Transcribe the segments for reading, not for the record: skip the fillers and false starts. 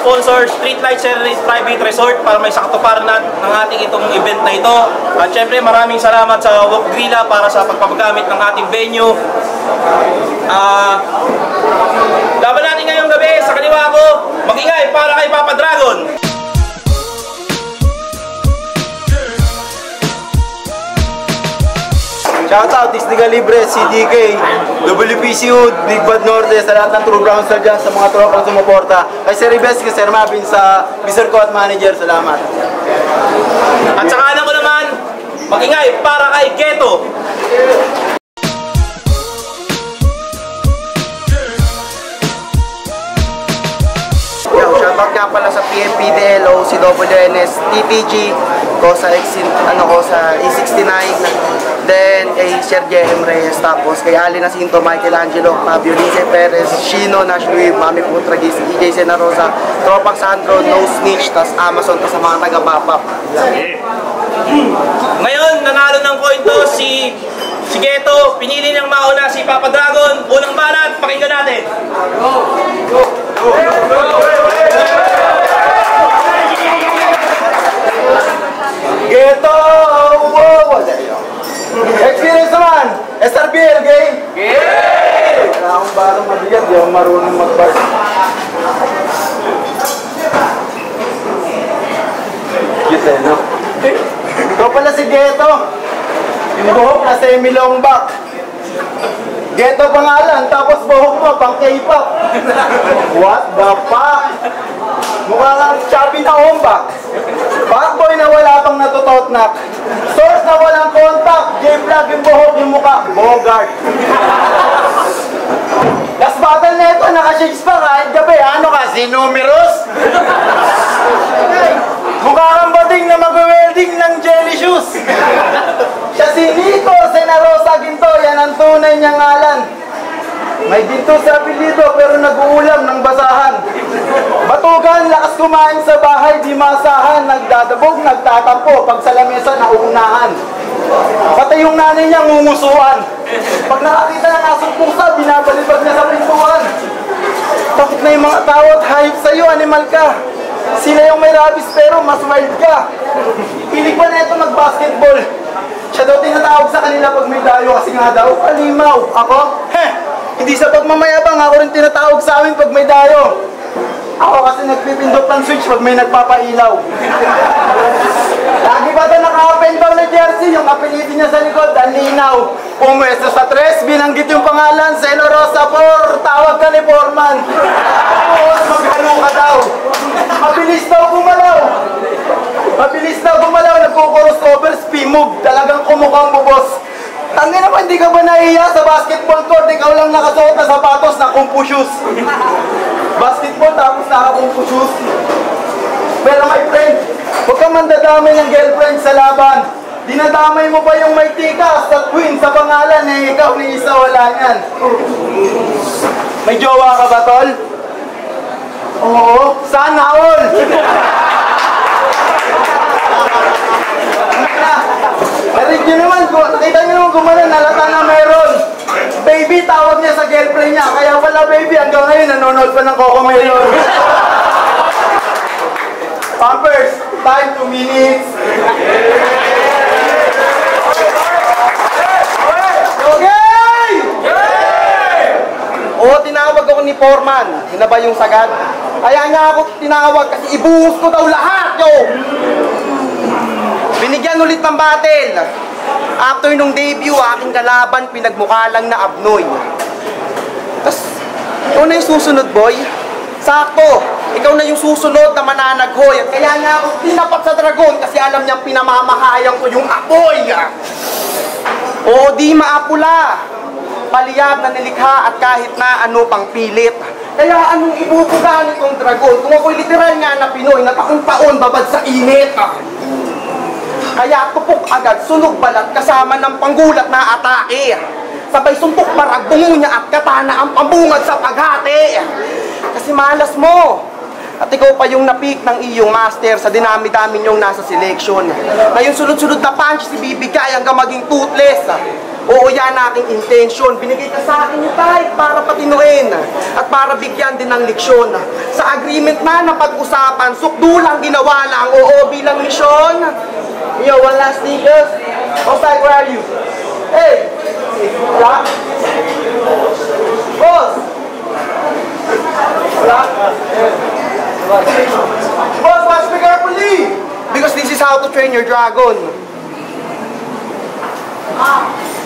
sponsor, Streetlight Serenade Private Resort, para may sakatuparan ng ating itong event na ito. At syempre maraming salamat sa Wok Grilla para sa pagpapagamit ng ating venue. Laban natin ngayong gabi, sa kaliwa ko, mag-ingay para kay Papa Dragon. Shoutout, Isliga Libre, CDK, WPCU, Big Bad Norte, sa lahat ng True Browns na dyan, sa mga tropang sumuporta. Kay Sir Ribes, kay Sir Mavin, sa Biser ko at Manager, salamat. At saka alam ko naman, mag-ingay para kay Geto. Shoutout nga pala sa PMPDLO, CWNS, TPG, ko sa E69, then kay Sir J.M. Reyes, tapos kay Ali Nacinto, Michelangelo, Fabio Lice Perez, Shino, Nash Louis, Mami Putragis, EJ Senarosa, Tropang Sandro, No Snitch, tas Amazon, tas sa mga taga-papap. Ngayon, nanalo ng coin to si Geto. Pinili niyang mauna si Papa Dragon. Unang banat, pakinggan natin. Geto! Wow! Experience naman! SRBL, game? Game! Wala akong barong mabigat, di ako marunong mag-bar. Cute eh, no? Ito pala si Geto. Yung buhok na semi-long back. Geto pangalan, tapos buhok mo, pang K-pop. What the fuck? Mukha kang chubby na ombak. Fuckboy na wala pang natutotnak. Source na walang contact. J-Vlog yung buhok, yung mukha. Bogart. Last battle na ito, naka-shades pa kahit gabi. Ano ka, si Numerous? Mukha kang bading na mag-welding ng jelly shoes. Siya si Nico Senarosa Ginto, yan ang tunay niyang ngalan. May ginto sa apelido pero nag-uulam ng basahan. Batugan, lakas kumain sa bahay, di masahan. Nagdadabog, nagtatampo, pag sa lamesa nauunahan. Pati yung nanay niya ngumusuan. Pag nakakita ng asong pusa, binabalibag niya sa pintuan. Takot na yung mga tao at hayop sa'yo, animal ka. Sila yung may rabies pero mas wild ka. Pilig pa na ito mag-basketball. Siya daw tinatawag sa kanila pag may dayo kasi nga daw, alimaw. Ako? Hindi sa pagmamayabang, ako rin tinatawag sa amin pag may dayo. Ako kasi nagpipindot ng switch pag may nagpapailaw. Lagi ba ito naka-open down na jersey? Yung apelido niya sa likod, ang linaw. Pumwesto sa tres, binanggit yung pangalan, Senorosa Por, tawag ka ni Foreman. Tapos maghalo ka daw. Mabilis daw gumalaw. Mabilis daw gumalaw, nagko-crossover, spin move, talagang kumukhang bubos. Tangin naman, hindi ka ba nahiya sa basketball court? Ikaw lang nakasuot na sapatos na kung pu shoes. Basketball tapos naka kung pu shoes. Pero my friend, huwag ka mandadamay ng girlfriend sa laban. Dinadamay mo ba yung may tikas at queen sa pangalan eh, ikaw ni isa wala yan. May jowa ka ba, tol? Oo, sana all. Narinig nyo naman, nakita nyo naman gumanan, nalata na meron. Baby, tawag niya sa girlfriend niya. Kaya pala baby, hanggang ngayon nanonood pa ng Coco Melon. Pampers, time 2 minutes. Okay! Oo, tinawag ako ni Foreman. Yun na ba yung sagad? Kaya nga ako tinawag kasi ibuhos ko daw lahat, yo! Binigyan ulit ng battle. After nung debut, aking kalaban, pinagmukha lang na abnoy. Tapos, ikaw na yung susunod, boy. Sakto, ikaw na yung susunod na mananaghoy. At kaya nga ako tinapat sa dragon kasi alam niyang pinamamahayang ko yung apoy. Oo, di maapula. Paliyab na nilikha at kahit na ano pang pilit. Kaya anong ibubuga nitong dragon? Kung ako'y literal nga na Pinoy, na taon-taon babad sa init. Kaya tupok agad, sunog balat, kasama ng panggulat na atake. Sabay suntok barag, bungunya at katana ang pambungad sa paghati. Kasi malas mo. At ikaw pa yung napik ng iyong master sa dinami-dami niyong nasa selection. Ngayon sunod-sunod na punch si bibigay hanggang maging toothless. Oo, yan aking intention. Binigay ka sa akin yung type para patinuin at para bigyan din ng leksyon. Sa agreement na napag-usapan, sukdulang ginawa lang, oo bilang misyon. Yo, one last sneakers. Osay, where are you? Hey! Wala? Boss! Wala? Boss, watch me carefully! Because this is how to train your dragon.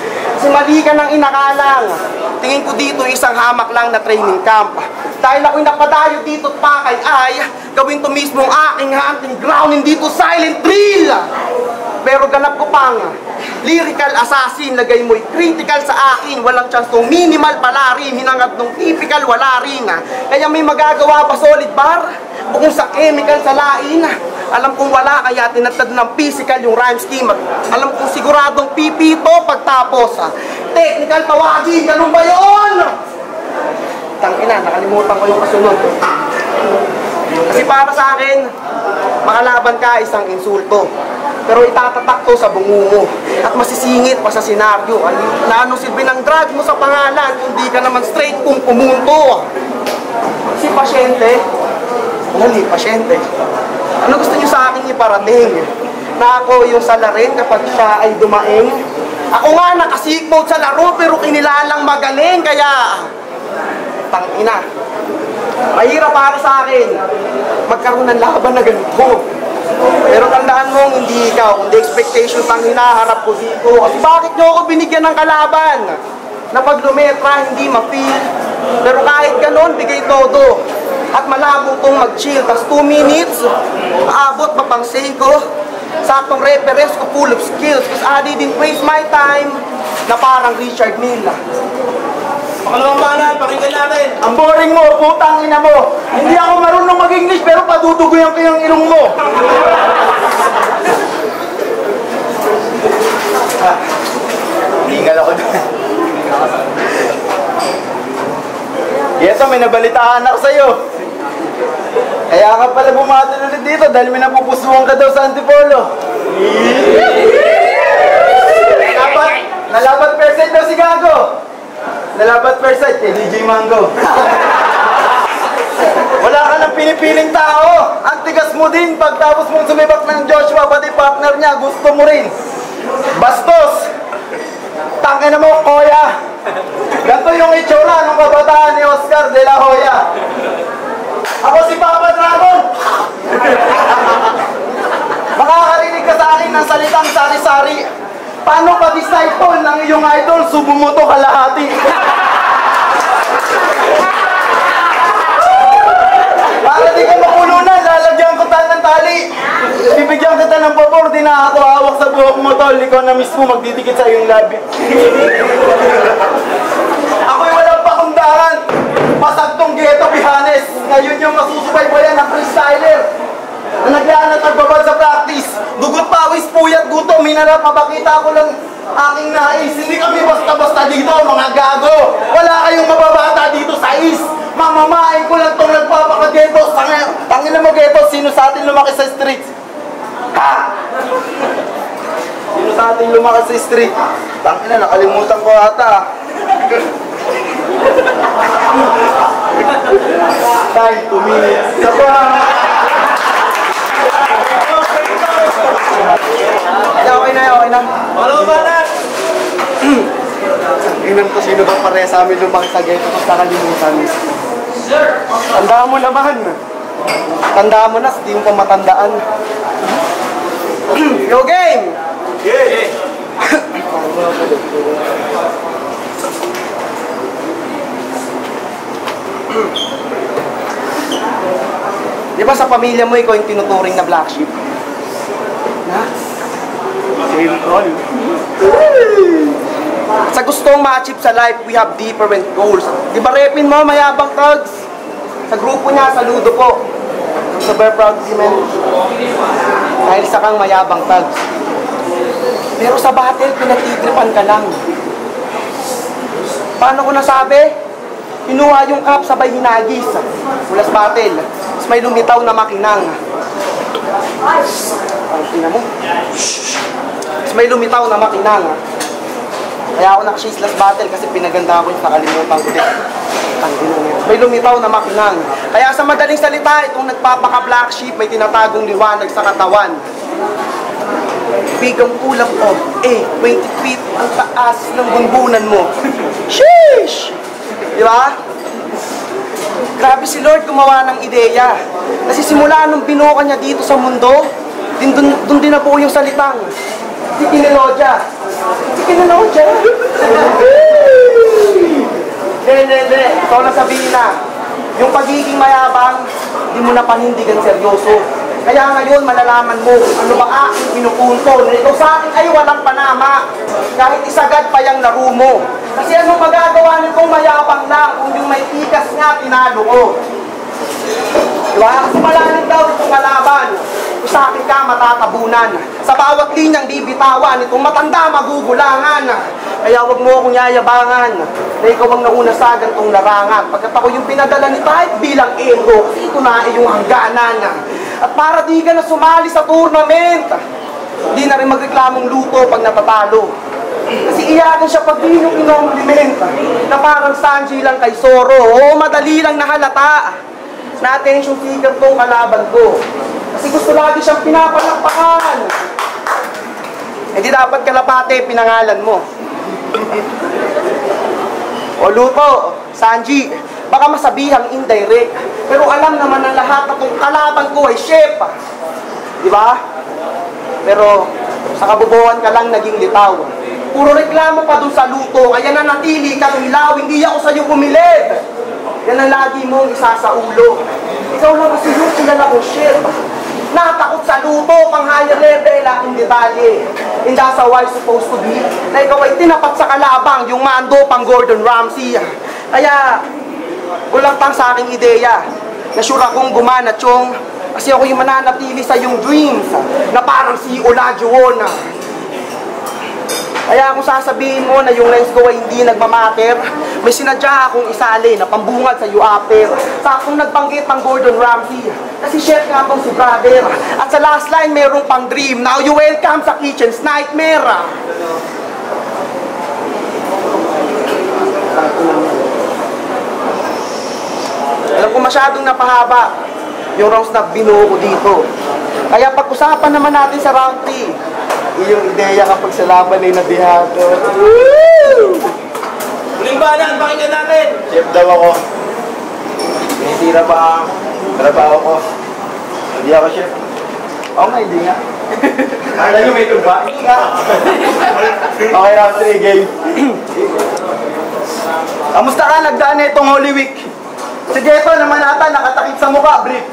Kasi mali ka ng inakalang. Tingin ko dito isang hamak lang na training camp. Dahil ako'y napadayo dito at pakay ay gawin to mismo ang aking hunting ground, hindi to silent drill. Pero ganap ko pang lyrical assassin, lagay mo'y critical sa akin. Walang chance tong minimal pala rin, hinangad nung typical wala rin. Kaya may magagawa pa solid bar, bukong sa chemical sa lain. Alam kong wala, kaya tinatad ng physical yung rhyme scheme. Alam kong siguradong pipito pagtapos. Technical tawagin, ganun ba yun? Tangina, nakalimutan ko yung kasunod. Kasi para sa akin, makalaban ka isang insulto. Pero itatatak to sa bungungo at masisingit pa sa senaryo. Na ano silbi ng drug mo sa pangalan, hindi ka naman straight kung pumunto. Si pasyente, huli, pasyente. Ano gusto niyo sa akin iparating? Na ako yung salarin kapag siya ay dumaing? Ako nga naka-seek mode sa laro pero kinilalang magaling kaya tangina. Mahirap para sa akin magkaroon ng laban na ganito. Pero tandaan mo, hindi ikaw, kundi expectations ang hinaharap ko dito. Kasi bakit nyo ako binigyan ng kalaban? Na pag lumetra, hindi ma-feel. Pero kahit ganon, bigay todo. At malabo tong mag-chill. Tas 2 minutes, maabot pa pang ko. Saktong reference ko full of skills. Cause I didn't waste my time na parang Richard Mille. Pangalawang banan, pakinggan natin. Ang boring mo, putang ina mo. Hindi ako marunong mag-English pero padudugoyan ko yung ilong mo. Hingal ako doon. Yeso, may nabalitaan ako sa'yo. Kaya ka pala bumatin ulit dito dahil may napupusuan ka daw sa Antipolo. Nalabat percent daw si Gago. Nalabat percent kay DJ Mango. Wala ka nang pinipiling tao. Ang tigas mo din pagtapos mong sumibak ng Joshua, pati partner niya, gusto mo rin. Bastos! Tangin na mo, Koya! Ganto yung itsura ng kabataan ni Oscar de la Hoya. Ako si Papa Dragon! Makakarinig ka sa akin ng salitang sari-sari. Paano ka disciple ng iyong idol? Subo mo to kalahati. Para di ka makulunan, lalagyan ko tal ng tali. Bibigyan kita ng pabor, di na ako hawak sa buhok mo tol. Ikaw na mismo magdidikit sa iyong labi. Ako'y walang pakundangan. Pasagtong ghetto Bihanes. Ngayon yung masusubaybayan ng freestyler na naglaan at nagbabad sa practice. Dugot, pawis, puyat, gutom. Minarap, mapakita ko lang aking nais. Hindi kami basta-basta dito, mga gago. Wala kayong mababata dito sa is. Mamamain ko lang itong nagpapaka-ghetto. Tangin na mo ghetto, sino sa atin lumaki sa streets? Ha? Sino sa atin lumaki sa street? Tangin na, nakalimutan ko ata. Time, 2 minutes. Okay na. Pangalawang banan. Tingnan ko sino ba pare sa amin lumaki sa ghetto tapos nakalimutan. Tandaan mo naman. Tandaan mo na, hindi mo pa matandaan. Yo game! Yeah. Di ba sa pamilya mo, ikaw yung tinuturing na black sheep? Na? Same call. Sa gustong ma-achieve sa life, we have different goals. Di ba repin mo, mayabang thugs? Sa grupo niya, saludo po. So very proud to be man. Dahil sa kang mayabang thugs. Pero sa battle, pinatitripan ka lang. Paano ko nasabi? Pinuha yung cup, sabay hinagis. Ulas battle. Tapos may lumitaw na makinang. Ang tina mo. Tapos may lumitaw na makinang. Kaya ako naka-shaceless battle kasi pinaganda ko yung nakalimutan ko din. May lumitaw na makinang. Kaya sa madaling salita, itong nagpapaka-black sheep may tinatagong liwanag sa katawan. Bigang kulang o, 20 feet ang taas ng bunbunan mo. Sheesh! Di ba? Grabe si Lord gumawa ng ideya. Kasi simula nung binuka niya dito sa mundo, dun din nabuo yung salitang Tikinelodya. Tikinelodya. Hindi. Ito na sabihin na. Yung pagiging mayabang, di mo na panindigan seryoso. Kaya ngayon, malalaman mo kung ano ba aking pinupunto. Na ito sa akin ay walang panama. Kahit isagad pa yung laro mo. Kasi ano magagawa nitong mayabang lang kung yung may tikas nga tinalo ko. Diba? Kasi malalim daw itong kalaban. Kung sa akin ka matatabunan. Sa bawat linyang bibitawan, itong matanda magugulangan. Kaya wag mo akong yayabangan. Na ikaw ang nauna sa gantong larangan. Pagkat ako yung pinadala ni Tahit bilang ego. Kasi ito na iyong hangganan. At para di ka na sumali sa tournament, di na rin magreklamong luto pag natatalo. Kasi iyakan siya pag di nyo kinompliment na parang Sanji lang kay Zoro. Oo, madali lang nahalata na attention seeker tong kalaban ko. Kasi gusto lagi siyang pinapalakpakan. Eh di dapat kalapate pinangalan mo. O luto, Sanji, baka masabihang indirect. Pero alam naman ng lahat na kung kalaban ko ay chef. Di ba? Pero sa kabubuhan ka lang naging litaw. Puro reklamo pa dun sa luto, kaya nanatili kang ilaw, hindi ako sa'yo pumilid. Yan ang lagi mong isa sa ulo. Ikaw lang kasi yung kilala kong chef. Natakot sa luto, pang higher level, aking detalye. And that's how I'm supposed to be. Na ikaw ay tinapat sa kalabang, yung mando pang Gordon Ramsay. Kaya, kulang pang sa aking ideya. Na sure akong gumana, Chong. Kasi ako yung mananatili sa iyong dreams. Na parang si Olajuwon. Kaya kung sasabihin mo na yung lines ko ay hindi nagmamatter, may sinadya akong isali na pambungad sa UAPER. Sa akong nagbanggit ng Gordon Ramsay. Kasi chef nga itong si brother. At sa last line, mayroong pang dream. Now you welcome sa kitchen's nightmare. Alam ko masyadong napahaba yung rounds na binuo ko dito. Kaya pag-usapan naman natin sa round 3. Yung ideya kapag sa laban ay nabihado. Huling banan, pakinggan natin. Chef daw ako. May tira pa ang trabaho ko. Hindi ako chef. Oo nga, hindi nga. Akala nyo may tuba? Hindi nga. Okay, round 3 game. Kamusta ka? Nagdaan na itong Holy Week. Si Jeto naman ata nakatakip sa mukha, brief.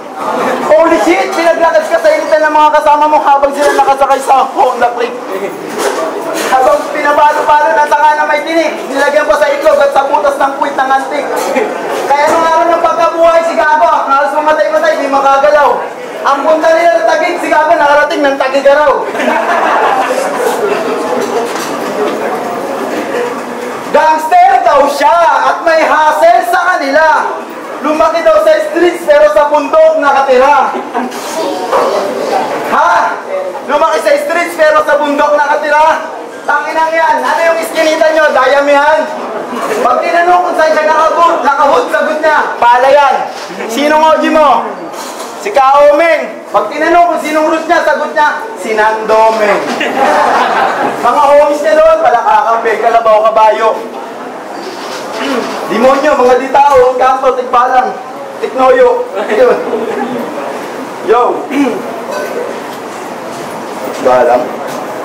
Holy shit! Pinaglakad ka sa initan ng mga kasama mo habang sila nakasakay sa Honda Click. Habang pinabalo-balo na tanga na may tinik, nilagyan pa sa itlog at sa butas ng puwit ng antik. Kaya nung araw ng pagkabuhay, si Gago, halos mamatay-matay, di makagalaw. Ang punta nila na Tagig, si Gago nakarating ng Tagigaraw. Gangster daw siya at may hassle sa kanila. Lumaki daw sa streets pero sa bundok nakatira. Ha? Lumaki sa streets pero sa bundok nakatira? Tanginang yan. Ano yung iskinita nyo? Dayamihan? Pag tinanong kung saan siya nakahod, sagot niya, pala yan. Sinong OG mo? Si Kaomeng. Pag tinanong kung sinong root niya, sagot niya, si Nandomeng. Mga homies niya doon, palakakambay, kalabaw, kabayo. Demonyo, mga di tao, kanto, tikbalang, tiknoyo. Yun. Yo. Balang.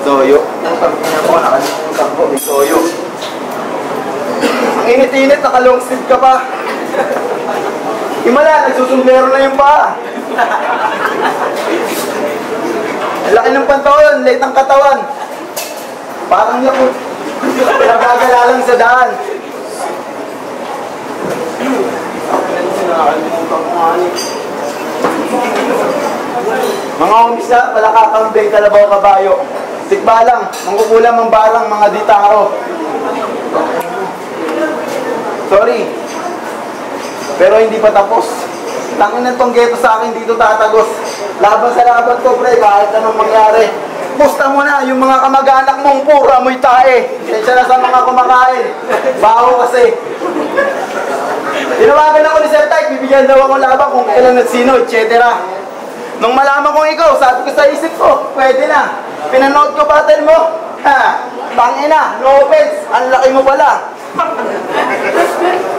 Soyo. Ang pagkakanya ko, nakalimutan ko, may soyo. Ang init-init, nakalong sleeve ka pa. Himala, nagsusumblero na yung paa. Ang laki ng pantawan, late ng katawan. Parang yakot. Nagagala lang sa daan. Mga umisa, wala kakambing, kalabaw, kabayo. Tikbalang, mangkukulam ang balang, mga di tao. Sorry. Pero hindi pa tapos. Tangin na tong geto sa akin dito tatagos. Laban sa laban ko, pre, kahit anong mangyari. Pusta mo na, yung mga kamag-anak mong pura mo'y tae. Kaya na sa mga kumakain. Baho kasi. Tinawagan ako ni Sir Tyke, bibigyan daw ako labang kung kailan at sino, etc. Nung malaman kong ikaw, sabi ko sa isip ko, pwede na. Pinanood ko battle mo. Ha, tangina, no offense, ang laki mo pala.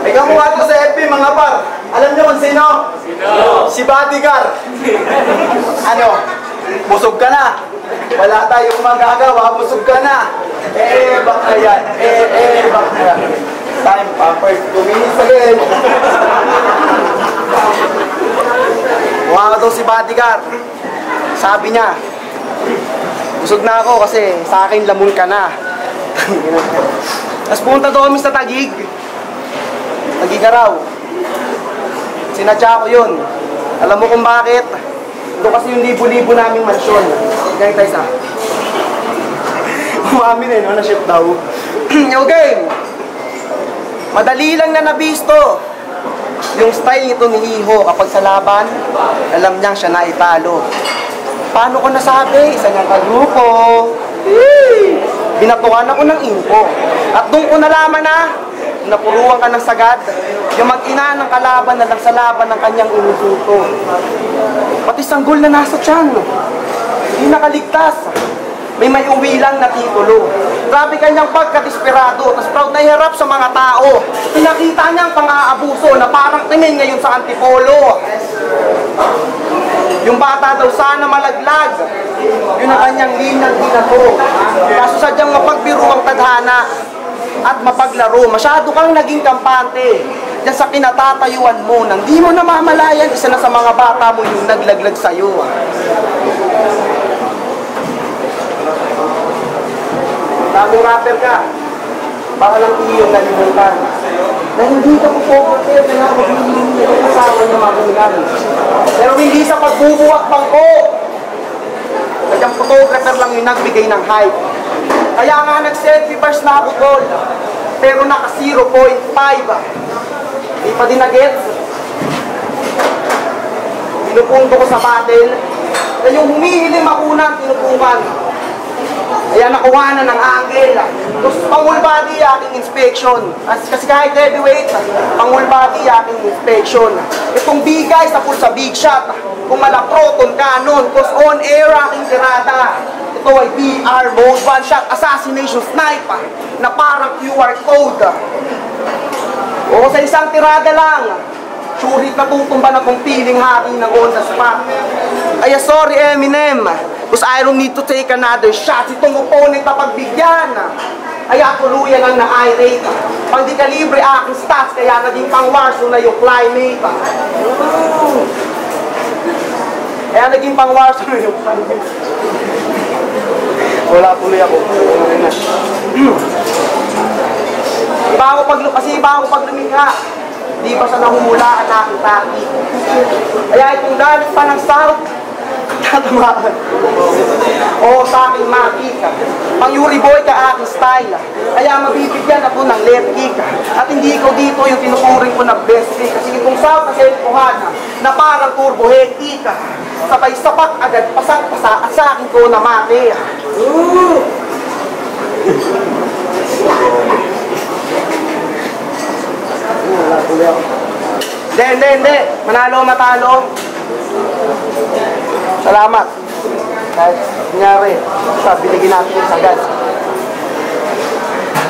Ikaw mukha ko sa FB mga par. Alam niyo kung sino? Sino? Si Bodyguard. Ano? Busog ka na. Wala tayong magagawa, busog ka na. Baka yan. Baka yan. Time, first 2 minutes again. Mukha ka daw si Bodyguard. Sabi niya, busog na ako kasi sa akin lamon ka na. Tapos punta doon kami sa Taguig. Taguig raw. Sinadya ko yun. Alam mo kung bakit? Doon kasi yung libo-libo naming mansyon. Ganyan tayo sa. Umamin eh, no? Na-ship daw. Okay. Madali lang na nabisto. Yung style nito ni Iho kapag sa laban, alam niyang siya na italo. Paano ko nasabi? Isa niyang kagrupo. Binatuan ako ng info. At doon ko nalaman na napuruan ka ng sagad. Yung mag-ina ng kalaban na lang sa laban ng kanyang inusuto. Pati sanggol na nasa tiyan. Hindi nakaligtas. May uwi lang na titulo. Grabe kanyang pagkadesperado. Tapos proud na hirap sa mga tao. Pinakita niyang pang-aabuso na parang timin ngayon sa Antipolo. Yung bata daw sana malaglag. Yun ang kanyang linyang binato. Kaso sadyang mapagbiro ang tadhana at mapaglaro. Masyado kang naging kampante. Diyan sa kinatatayuan mo nang di mo namamalayan, isa na sa mga bata mo yung naglaglag sa'yo. Bagong rapper ka. Baka lang iyong nalimutan. Na hindi ka pupote, kaya magbibigyan niya ang asawa niya magulang. Pero hindi sa pagbubuwak bangko. Kanyang photographer lang yung nagbigay ng hype. Kaya nga nag-selfie bars na ako tol. Pero naka 0.5. Hindi pa din na-gets. Pinupunto ko sa battle. Na yung humihilim ako na pinupungan. Kaya nakuha na ng angle. Tapos pang-whole body aking inspection. Kasi kahit heavyweight, pang-whole body aking inspection. Itong bigay sa full sa big shot. Kung mala proton cannon, cause on air aking tirada. Ito ay PR mode, one shot assassination sniper na parang QR code. O sa isang tirada lang, surit na tutumba na kung piling haki ng on the spot. Ay sorry Eminem, because I don't need to take another shot. Itong opponent na pagbigyan. Kaya tuluyan lang na irate. Pang di kalibre aking stats, kaya naging pang warso na yung climate. Kaya naging pang warso na yung climate. Wala tuloy ako. Iba ako pag lumingha. Di ba sa nahumulaan na aking taki? Kaya itong galit pa ng south, tatamaan. Oo, sa aking makika. Pang Yuri Boy ka aking style. Kaya mabibigyan ako ng left kick. At hindi ko dito yung tinuturing ko na best kick. Kasi itong south na selfuhan na parang turbo head kick. Sabay sapak agad, pasang-pasa at sa akin ko na mati. Hindi. Manalo o matalo. Salamat. Kahit nangyari, binigyan natin yung sagad.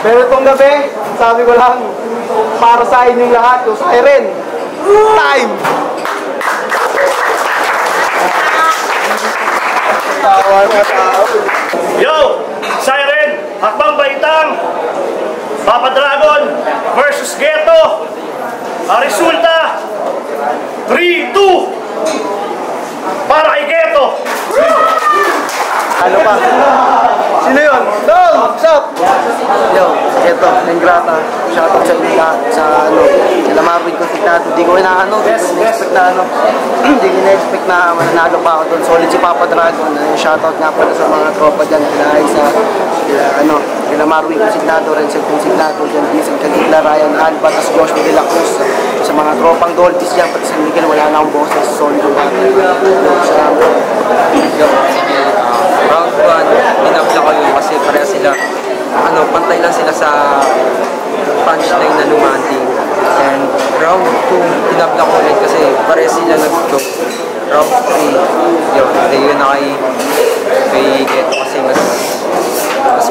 Pero itong gabi, sabi ko lang, para sa inyong lahat, yung siren. Time! Yo! Siren! Hakbang Baitang! Papa Dragon versus Ghetto! Ang resulta, 3-2 para kay Ghetto! Ano pa? Sino yun? Dong! What's up? Yo, eto, Nengrata. Shoutout sa inyo sa sila Marvin Consignado. Hindi ko in-expect na mananalo pa ako doon. Solid si Papa Dragon. Shoutout nga pala sa mga tropa dyan. Kila Marvin Consignado, Renzel Consignado, Jan Vincent Cagigla, Ryan Alba, tas Joshua de la Cruz. Sa mga tropang Dolphins dyan, pati San Miguel, wala na akong boses. Solid yung battle. Salamat. Yo. round 1, inabla ko yun kasi pareha sila, pantay lang sila sa punchline na lumanting. And round 2, inabla ko ulit kasi pareha sila nag-joke. Round 3, yun na kay Geto kasi mas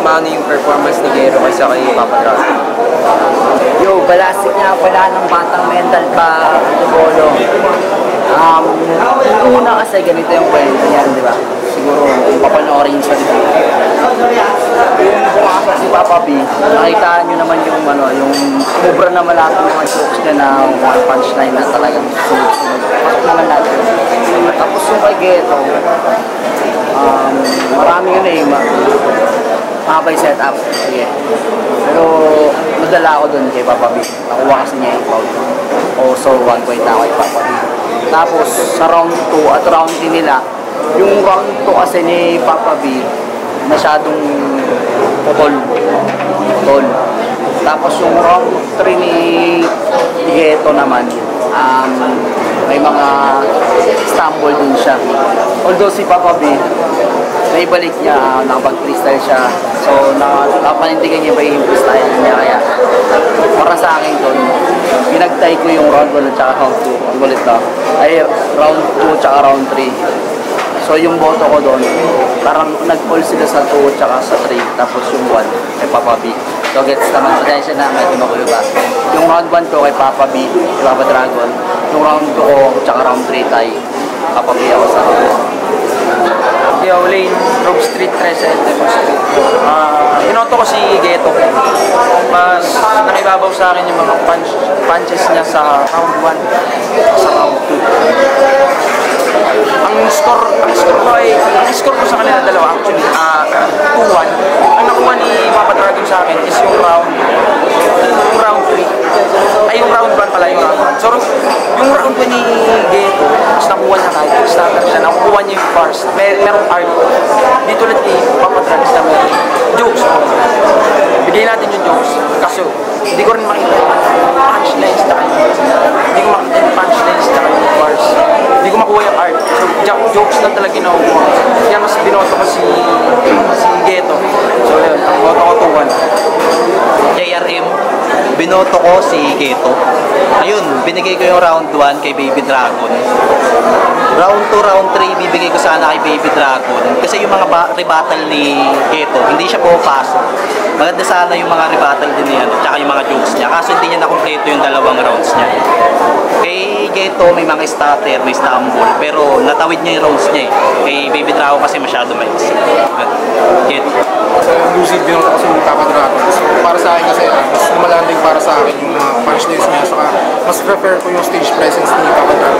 maano yung performance ni Geto kaysa kay Papa Drago. Yo, balasik nga pala ng batang mental pa Antipolo. Yung una kasi ganito yung kwento niyan, di ba? Siguro kung papanoorin siya, di ba? Yung bumasa si Papa B, nakita nyo naman yung yung sobra naman lahat ng mga jokes niya na punchline na talagang sunod-sunod. Pasok naman natin. Tapos yung kay Geto, marami yun makabay setup. Sige. Pero nadala ako dun kay Papa B. Nakuha kasi niya yung crowd. So 1 point na kay Papa B. Tapos sa round 2 at round 3 nila, yung round 2 kasi ni Papa B, masyadong putol. Tapos yung round 3 ni Geto naman, may mga stumble din siya. Although si Papa B, naibalik niya, nakapag-freestyle siya. So, nakapanindigan niya ba yung freestyle niya. Kaya, para sa akin doon, pinagtay ko yung round 1 at saka round 2. Ang ulit na. Ay, round 2 at saka round 3. So, yung boto ko doon, parang nag-fall sila sa 2 at saka sa 3. Tapos yung 1 kay Papa B. So, gets naman. Pasensya na, medyo magulo ba. Yung round 1 ko kay Papa B, kay Papa Dragon. Yung round 2 ko, at saka round 3 tayo. Papa B ako sa round 1. Yo, Lane, Rob Street, 13, Depot Street. Binoto ko si Geto. Mas nakibabaw sa akin yung mga punches niya sa round 1 sa round 2. Ang score ko sa kanila dalawa actually 2-1. Ang nakuha ni Papa Dragon sa akin is yung round 3. Ay, yung round 1 pala, yung round 1. So, yung round 1 ni Geto, mas nakuha niya kahit starter siya, nakuha niya yung bars. Merong art. Dito ulit kay Papa Dragon na may jokes. Bigay natin yung jokes. Kaso, hindi ko rin makita yung punchlines na kayo. Hindi ko makita yung punchlines na kayo yung bars. Hindi ko makuha yung art. So, jokes lang talaga ginawa. Kaya mas binoto ko si Geto. So, yun. Ang boto ko 2-1. JRM, binoto ko si Geto. Ayun, binigay ko yung round 1 kay Baby Dragon. Round 2, round 3, bibigay ko sana kay Baby Dragon. Kasi yung mga rebuttal ni Geto, hindi siya pumapasok. Maganda sana yung mga rebuttal din niya, tsaka yung mga jokes niya. Kaso hindi niya nakumpleto yung dalawang rounds niya. Kay Geto, may mga starter, may stumble, pero natawid niya yung rounds niya eh. Kay Baby Dragon kasi masyado maiksi. Geto. Lucid binoto kasi yung Papa Dragon. So, para sa akin kasi, mas lumalanding para sa akin yung mga punchlines niya. Saka, mas prefer ko yung stage presence ni Papa Dragon.